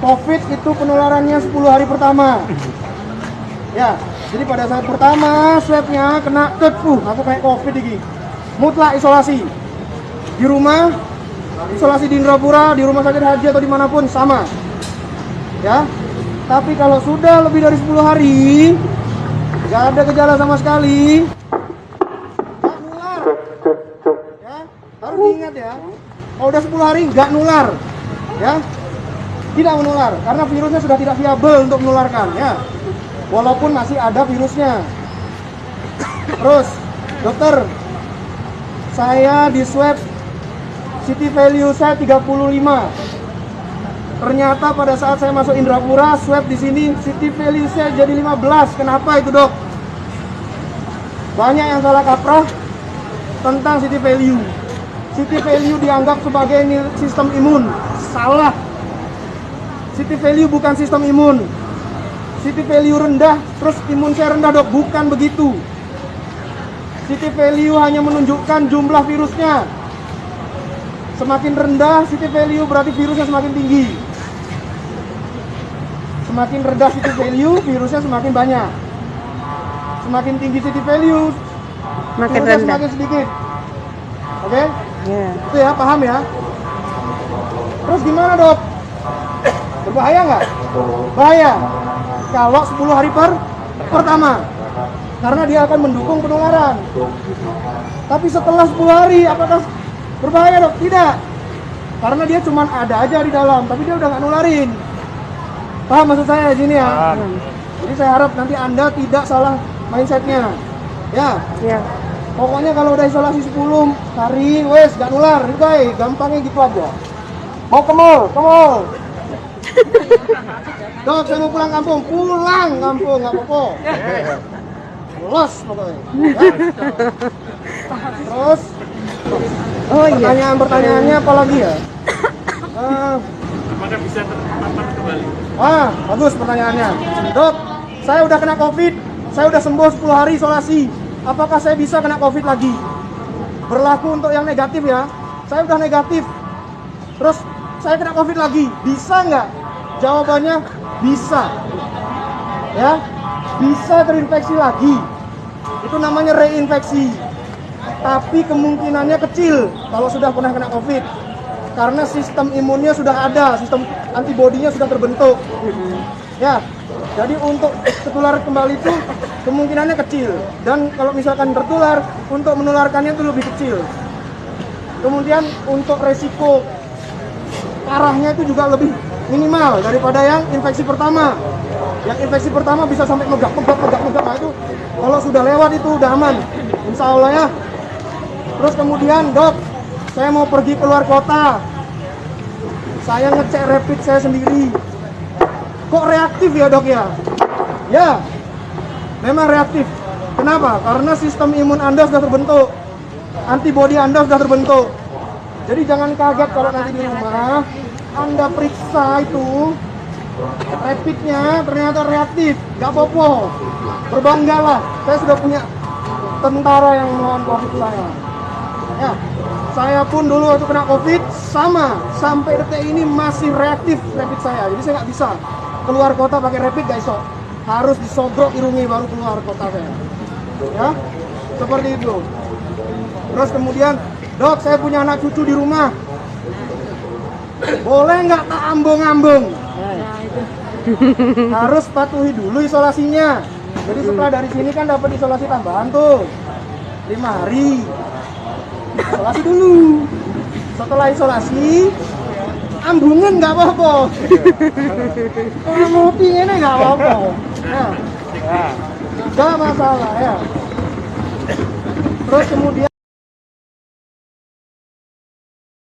COVID itu penularannya 10 hari pertama. Ya, jadi pada saat pertama swabnya kena aku kayak COVID ini. Mutlak isolasi. Di rumah, isolasi di Indrapura, di rumah sakit haji atau dimanapun sama. Ya, tapi kalau sudah lebih dari 10 hari, nggak ada gejala sama sekali, nggak nular. Ya, harus diingat ya. Kalau udah 10 hari nggak nular, ya, tidak menular karena virusnya sudah tidak viabel untuk menularkan, ya. Walaupun masih ada virusnya. Terus, dokter, saya di swab city value saya 35. Ternyata pada saat saya masuk Indrapura, swab di sini city value saya jadi 15. Kenapa itu, Dok? Banyak yang salah kaprah tentang city value. City value dianggap sebagai sistem imun. Salah. City value bukan sistem imun. City value rendah, terus imun saya rendah, Dok. Bukan begitu. City value hanya menunjukkan jumlah virusnya. Semakin rendah city value berarti virusnya semakin tinggi. Semakin rendah city value, virusnya semakin banyak. Semakin tinggi city value, Makin virusnya rendah. semakin sedikit. Oke? Ya. Itu ya, paham ya? Terus gimana, Dok? Berbahaya nggak? Bahaya. Kalau 10 hari pertama. Karena dia akan mendukung penularan. Tapi setelah 10 hari, apakah berbahaya, Dok? Tidak. Karena dia cuma ada aja di dalam, tapi dia udah nggak nularin. Paham maksud saya di sini ya? Jadi saya harap nanti Anda tidak salah mindsetnya. Ya. Ya. Pokoknya kalau udah isolasi 10 hari, wes gak nular, guys, gampangnya gitu aja. Mau ke mall, Dok, saya mau pulang kampung, nggak apa-apa. Los pokoknya. Ya. Terus, Oh iya. pertanyaannya apa lagi ya? Apakah bisa terpapar kembali? Bagus pertanyaannya. Dok, saya udah kena COVID, saya udah sembuh 10 hari isolasi. Apakah saya bisa kena COVID lagi? Berlaku untuk yang negatif ya. Saya udah negatif. Terus saya kena COVID lagi. Bisa nggak? Jawabannya bisa. Ya, bisa terinfeksi lagi. Itu namanya reinfeksi. Tapi kemungkinannya kecil kalau sudah pernah kena COVID. Karena sistem imunnya sudah ada, sistem antibodinya sudah terbentuk. Ya, jadi untuk tertular kembali itu kemungkinannya kecil. Dan kalau misalkan tertular, untuk menularkannya itu lebih kecil. Kemudian untuk resiko parahnya itu juga lebih minimal daripada yang infeksi pertama. Yang infeksi pertama bisa sampai megap. Nah itu kalau sudah lewat itu udah aman, insya Allah ya. Terus kemudian, Dok, saya mau pergi keluar kota. Saya ngecek rapid saya sendiri. Kok reaktif ya, Dok ya? Ya, memang reaktif. Kenapa? Karena sistem imun Anda sudah terbentuk. Antibodi Anda sudah terbentuk. Jadi jangan kaget kalau nanti di rumah Anda periksa itu rapidnya ternyata reaktif. Gak apa-apa. Berbanggalah, saya sudah punya tentara yang melawan COVID saya. Ya, saya pun dulu waktu kena COVID sama, sampai detik ini masih reaktif rapid saya. Jadi saya nggak bisa keluar kota pakai rapid, guys. Harus disogrok irungi baru keluar kota saya. Ya, seperti itu. Terus kemudian, Dok, saya punya anak cucu di rumah. Boleh nggak tak ambung-ambung? Harus patuhi dulu isolasinya. Jadi setelah dari sini kan dapat isolasi tambahan tuh 5 hari. Isolasi dulu. Setelah isolasi, ambungen nggak apa-apa. Kalau mau ini nggak apa-apa. Nah, nggak masalah ya. Terus kemudian